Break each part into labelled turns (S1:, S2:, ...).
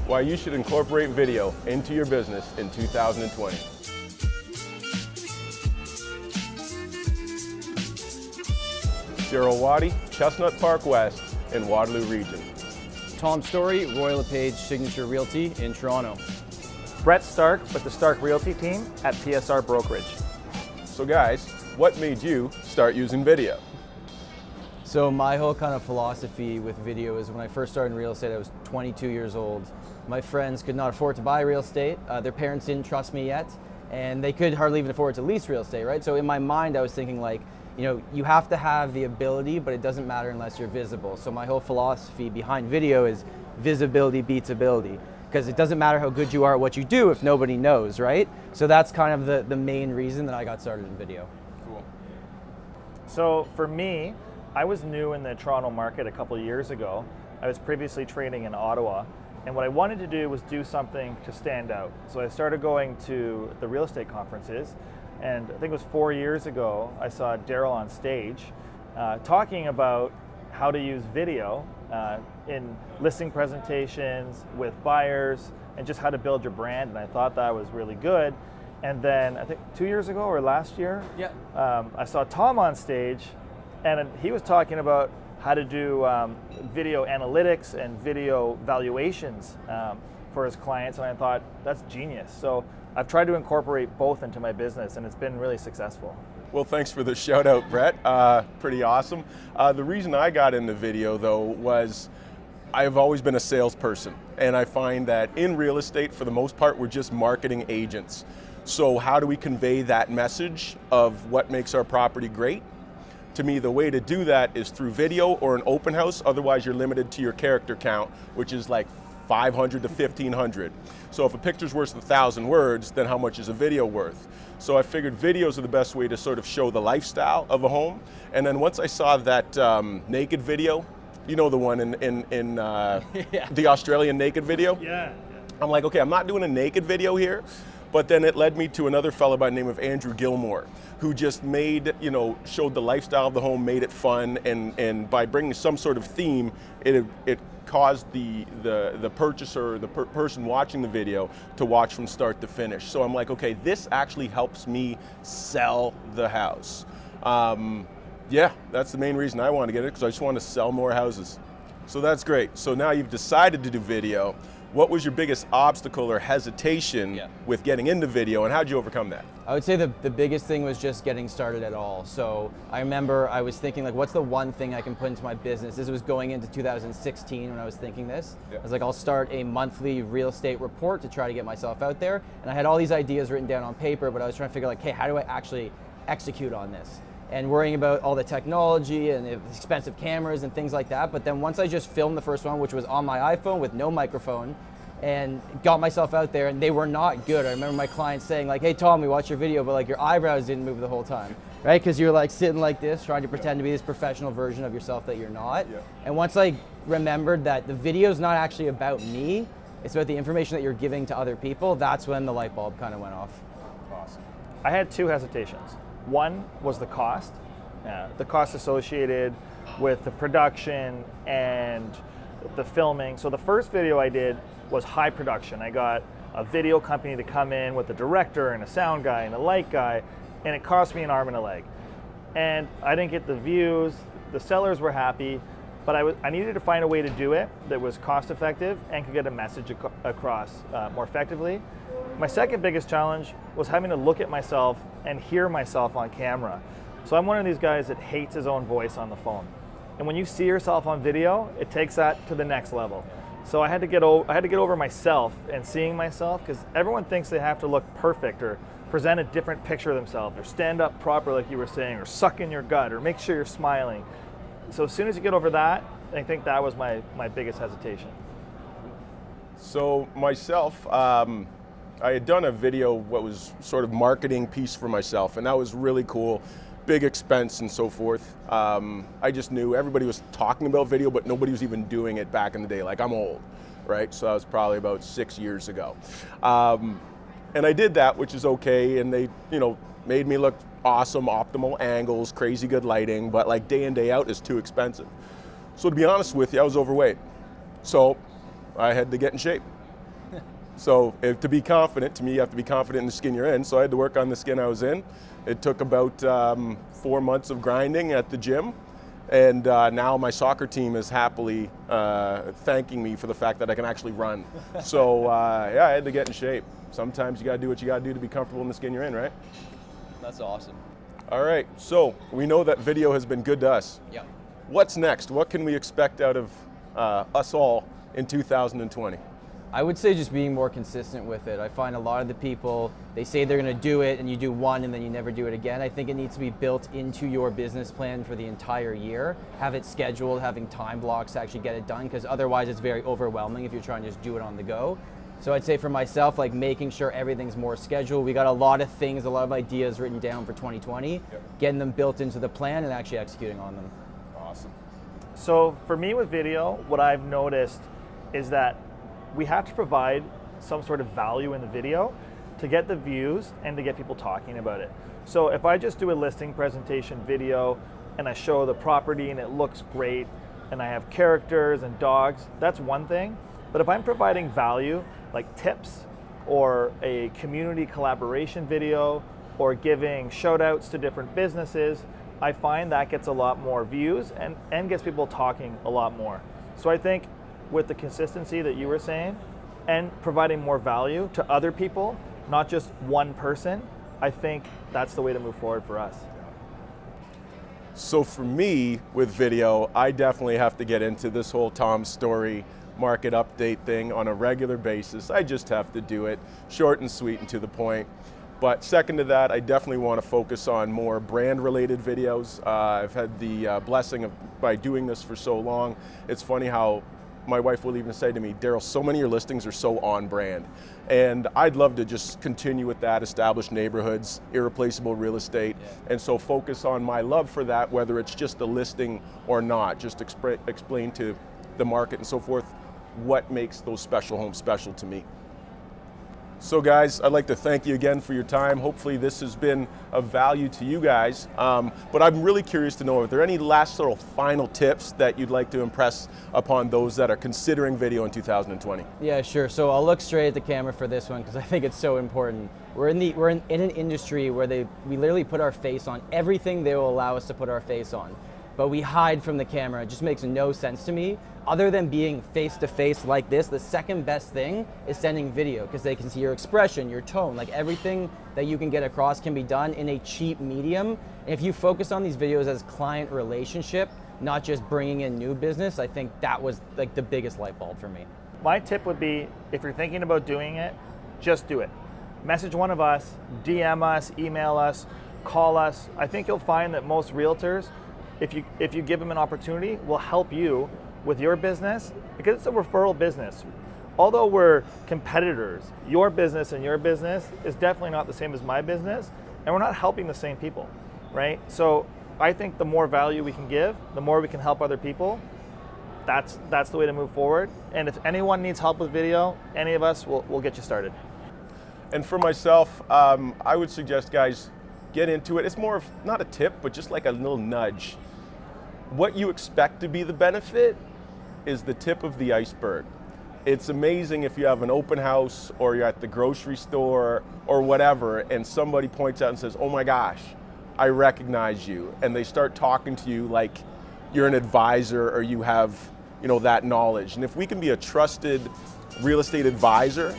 S1: Why you should incorporate video into your business in 2020. Darryl Watty, Chestnut Park West in Waterloo region.
S2: Tom Storey, Royal LePage Signature Realty in Toronto.
S3: Brett Starke with the Starke Realty team at PSR Brokerage.
S1: So guys, what made you start using video?
S2: So my whole kind of philosophy with video is when I first started in real estate, I was 22 years old. My friends could not afford to buy real estate. Their parents didn't trust me yet, and they could hardly even afford to lease real estate, right? So in my mind, I was thinking like, you know, you have to have the ability, but it doesn't matter unless you're visible. So my whole philosophy behind video is visibility beats ability, because it doesn't matter how good you are at what you do if nobody knows, right? So that's kind of the main reason that I got started in video.
S1: Cool.
S3: So for me, I was new in the Toronto market a couple of years ago. I was previously trading in Ottawa, and what I wanted to do was do something to stand out. So I started going to the real estate conferences, and I think it was 4 years ago, I saw Darryl on stage talking about how to use video in listing presentations with buyers and just how to build your brand, and I thought that was really good. And then I think 2 years ago or last year, I saw Tom on stage, and he was talking about how to do video analytics and video valuations for his clients, and I thought, that's genius. So I've tried to incorporate both into my business, and it's been really successful.
S1: Well, thanks for the shout out, Brett. Pretty awesome. The reason I got into video though was I've always been a salesperson, and I find that in real estate, for the most part, we're just marketing agents. So how do we convey that message of what makes our property great? To me, the way to do that is through video or an open house. Otherwise, you're limited to your character count, which is like 500 to 1,500. So if a picture's worth 1,000 words, then how much is a video worth? So I figured videos are the best way to sort of show the lifestyle of a home. And then once I saw that naked video, you know, the one in the Australian naked video?
S3: Yeah.
S1: I'm like, okay, I'm not doing a naked video here. But then it led me to another fellow by the name of Andrew Gilmore, who just made, you know, showed the lifestyle of the home, made it fun, and by bringing some sort of theme, it caused the purchaser, the person watching the video, to watch from start to finish. So I'm like, okay, this actually helps me sell the house. Yeah, that's the main reason I want to get it, because I just want to sell more houses. So that's great. So now you've decided to do video. What was your biggest obstacle or hesitation with getting into video, and how did you overcome that?
S2: I would say the biggest thing was just getting started at all. So I remember I was thinking, like, what's the one thing I can put into my business? This was going into 2016 when I was thinking this. I was like, I'll start a monthly real estate report to try to get myself out there. And I had all these ideas written down on paper, but I was trying to figure like, hey, how do I actually execute on this? And worrying about all the technology and the expensive cameras and things like that. But then once I just filmed the first one, which was on my iPhone with no microphone, and got myself out there, and they were not good. I remember my clients saying like, hey Tom, we watched your video, but like your eyebrows didn't move the whole time, right? Because you're like sitting like this, trying to pretend to be this professional version of yourself that you're not. And once I remembered that the video's not actually about me, it's about the information that you're giving to other people, that's when the light bulb kind of went off.
S1: Awesome.
S3: I had two hesitations. One was the cost associated with the production and the filming. So the first video I did was high production. I got a video company to come in with a director and a sound guy and a light guy, and it cost me an arm and a leg. And I didn't get the views, the sellers were happy, but I needed to find a way to do it that was cost effective and could get a message across more effectively. My second biggest challenge was having to look at myself and hear myself on camera. So I'm one of these guys that hates his own voice on the phone. And when you see yourself on video, it takes that to the next level. So I had to get over myself and seeing myself, because everyone thinks they have to look perfect or present a different picture of themselves, or stand up proper like you were saying, or suck in your gut, or make sure you're smiling. So as soon as you get over that, I think that was my biggest hesitation.
S1: So myself, I had done a video, what was sort of marketing piece for myself, and that was really cool. Big expense and so forth. I just knew everybody was talking about video, but nobody was even doing it back in the day. Like, I'm old, right? So that was probably about 6 years ago. And I did that, which is okay, and they, you know, made me look awesome, optimal angles, crazy good lighting, but like day in, day out is too expensive. So to be honest with you, I was overweight. So I had to get in shape. So to be confident, to me, you have to be confident in the skin you're in. So I had to work on the skin I was in. It took about 4 months of grinding at the gym. And now my soccer team is happily thanking me for the fact that I can actually run. So yeah, I had to get in shape. Sometimes you gotta do what you gotta do to be comfortable in the skin you're in, right?
S2: That's awesome.
S1: All right, so we know that video has been good to us.
S2: Yeah.
S1: What's next? What can we expect out of us all in 2020?
S2: I would say just being more consistent with it. I find a lot of the people, they say they're gonna do it and you do one and then you never do it again. I think it needs to be built into your business plan for the entire year. Have it scheduled, having time blocks to actually get it done, because otherwise it's very overwhelming if you're trying to just do it on the go. So I'd say for myself, like making sure everything's more scheduled. We got a lot of things, a lot of ideas written down for 2020, getting them built into the plan and actually executing on them.
S1: Awesome.
S3: So for me with video, what I've noticed is that we have to provide some sort of value in the video to get the views and to get people talking about it. So if I just do a listing presentation video and I show the property and it looks great and I have characters and dogs, that's one thing. But if I'm providing value like tips or a community collaboration video or giving shout outs to different businesses, I find that gets a lot more views and gets people talking a lot more. So I think with the consistency that you were saying and providing more value to other people, not just one person, I think that's the way to move forward for us.
S1: So for me with video, I definitely have to get into this whole Tom's Story market update thing on a regular basis. I just have to do it short and sweet and to the point. But second to that, I definitely want to focus on more brand related videos. I've had the blessing of, by doing this for so long, it's funny how my wife will even say to me, Darryl, so many of your listings are so on brand. And I'd love to just continue with that, establish neighborhoods, irreplaceable real estate. And so focus on my love for that, whether it's just a listing or not, just explain to the market and so forth what makes those special homes special to me. So guys, I'd like to thank you again for your time. Hopefully this has been of value to you guys. But I'm really curious to know, are there any last sort of final tips that you'd like to impress upon those that are considering video in 2020?
S2: Yeah, sure. So I'll look straight at the camera for this one because I think it's so important. We're in an industry where we literally put our face on everything they will allow us to put our face on. But we hide from the camera. It just makes no sense to me. Other than being face to face like this, the second best thing is sending video because they can see your expression, your tone, like everything that you can get across can be done in a cheap medium. And if you focus on these videos as client relationship, not just bringing in new business, I think that was like the biggest light bulb for me.
S3: My tip would be, if you're thinking about doing it, just do it. Message one of us, DM us, email us, call us. I think you'll find that most realtors, if you give them an opportunity, will help you with your business because it's a referral business. Although we're competitors, your business and your business is definitely not the same as my business, and we're not helping the same people, right? So I think the more value we can give, the more we can help other people. That's the way to move forward. And if anyone needs help with video, any of us will get you started.
S1: And for myself, I would suggest, guys, get into it. It's more of not a tip, but just like a little nudge. What you expect to be the benefit is the tip of the iceberg. It's amazing if you have an open house or you're at the grocery store or whatever and somebody points out and says, oh my gosh, I recognize you. And they start talking to you like you're an advisor or you have, that knowledge. And if we can be a trusted real estate advisor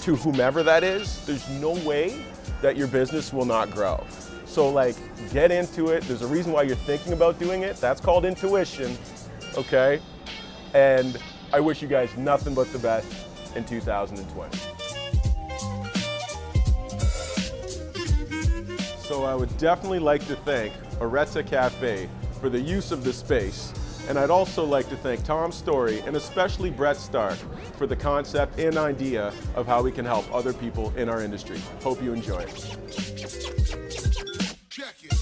S1: to whomever that is, there's no way that your business will not grow. So get into it. There's a reason why you're thinking about doing it. That's called intuition, okay? And I wish you guys nothing but the best in 2020. So I would definitely like to thank Oretta Cafe for the use of the space. And I'd also like to thank Tom Storey and especially Brett Starke for the concept and idea of how we can help other people in our industry. Hope you enjoy it. Check it.